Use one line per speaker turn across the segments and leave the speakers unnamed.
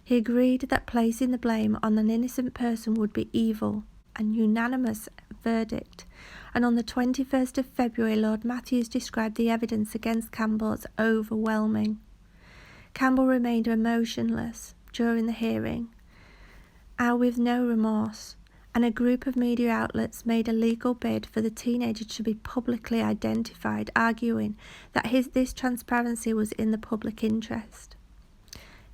He agreed that placing the blame on an innocent person would be evil, a unanimous verdict, and on the 21st of February, Lord Matthews described the evidence against Campbell as overwhelming. Campbell remained emotionless during the hearing, and with no remorse, and a group of media outlets made a legal bid for the teenager to be publicly identified, arguing that this transparency was in the public interest.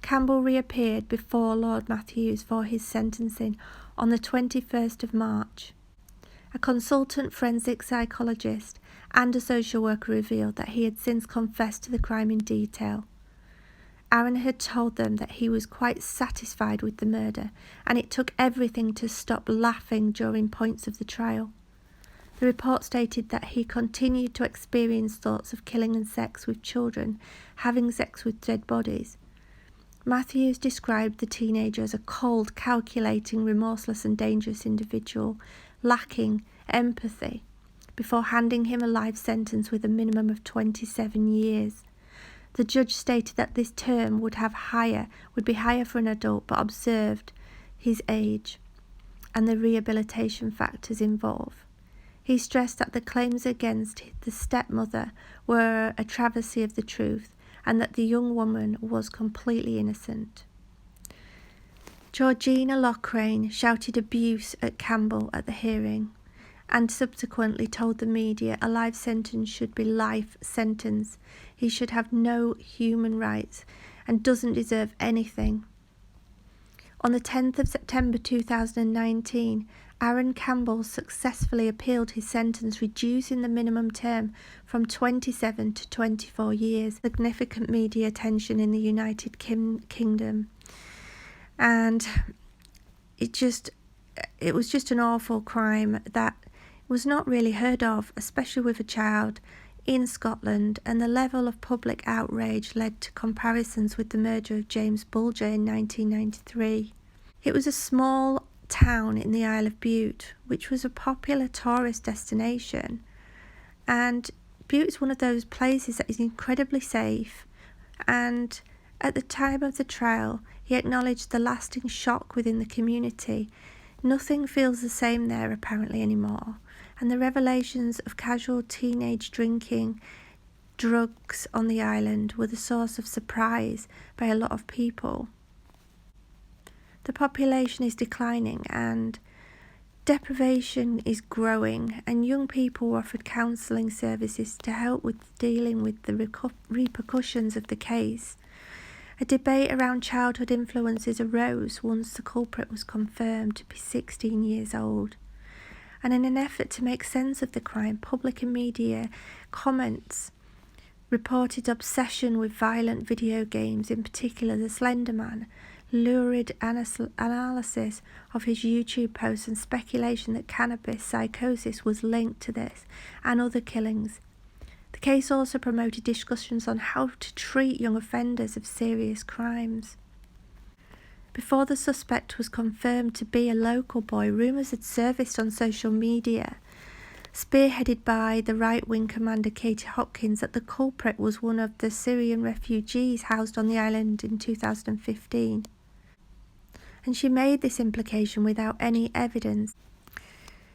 Campbell reappeared before Lord Matthews for his sentencing on the 21st of March. A consultant forensic psychologist and a social worker revealed that he had since confessed to the crime in detail. Aaron had told them that he was quite satisfied with the murder, and it took everything to stop laughing during points of the trial. The report stated that he continued to experience thoughts of killing and sex with children, having sex with dead bodies. Matthews described the teenager as a cold, calculating, remorseless and dangerous individual, lacking empathy, before handing him a life sentence with a minimum of 27 years. The judge stated that this term would be higher for an adult, but observed his age and the rehabilitation factors involved. He stressed that the claims against the stepmother were a travesty of the truth and that the young woman was completely innocent. Georgina Loughrane shouted abuse at Campbell at the hearing and subsequently told the media a life sentence should be life sentence. He should have no human rights and doesn't deserve anything. On the 10th of September 2019, Aaron Campbell successfully appealed his sentence, reducing the minimum term from 27 to 24 years. Significant media attention in the United Kingdom. And it was just an awful crime that was not really heard of, especially with a child in Scotland, and the level of public outrage led to comparisons with the murder of James Bulger in 1993. It was a small town in the Isle of Bute, which was a popular tourist destination, and Bute is one of those places that is incredibly safe, and at the time of the trial, he acknowledged the lasting shock within the community. Nothing feels the same there apparently anymore, and the revelations of casual teenage drinking, drugs on the island were the source of surprise by a lot of people. The population is declining and deprivation is growing, and young people were offered counselling services to help with dealing with the repercussions of the case. A debate around childhood influences arose once the culprit was confirmed to be 16 years old. And in an effort to make sense of the crime, public and media comments reported obsession with violent video games, in particular the Slender Man, lurid analysis of his YouTube posts, and speculation that cannabis psychosis was linked to this and other killings. The case also promoted discussions on how to treat young offenders of serious crimes. Before the suspect was confirmed to be a local boy, rumours had surfaced on social media, spearheaded by the right-wing commander Katie Hopkins, that the culprit was one of the Syrian refugees housed on the island in 2015. And she made this implication without any evidence.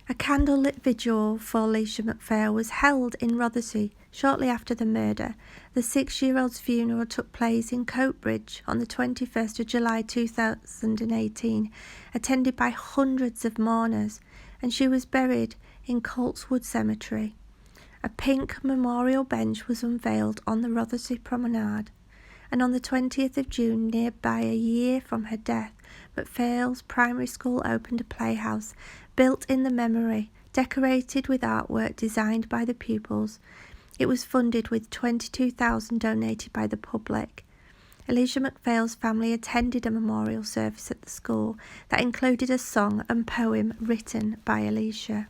A candlelit vigil for Alicia MacPhail was held in Rothesay shortly after the murder. The 6-year-old's funeral took place in Coatbridge on the 21st of July 2018, attended by hundreds of mourners, and she was buried in Coltswood Cemetery. A pink memorial bench was unveiled on the Rothesay Promenade, and on the 20th of June, nearby a year from her death, MacPhail's primary school opened a playhouse built in the memory, decorated with artwork designed by the pupils. It was funded with $22,000 donated by the public. Alicia MacPhail's family attended a memorial service at the school that included a song and poem written by Alicia.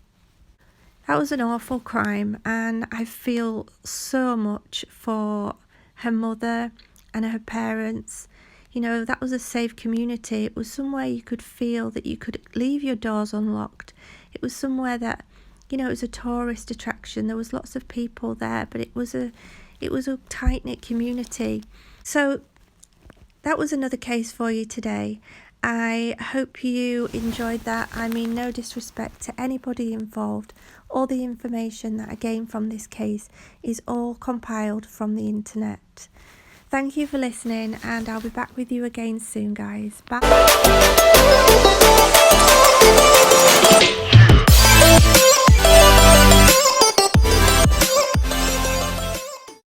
That was an awful crime, and I feel so much for her mother and her parents. You know, that was a safe community. It was somewhere you could feel that you could leave your doors unlocked. It was somewhere that, you know, it was a tourist attraction. There was lots of people there, but it was a tight-knit community. So that was another case for you today. I hope you enjoyed that. I mean, no disrespect to anybody involved. All the information that I gained from this case is all compiled from the internet. Thank you for listening, and I'll be back with you again soon, guys. Bye.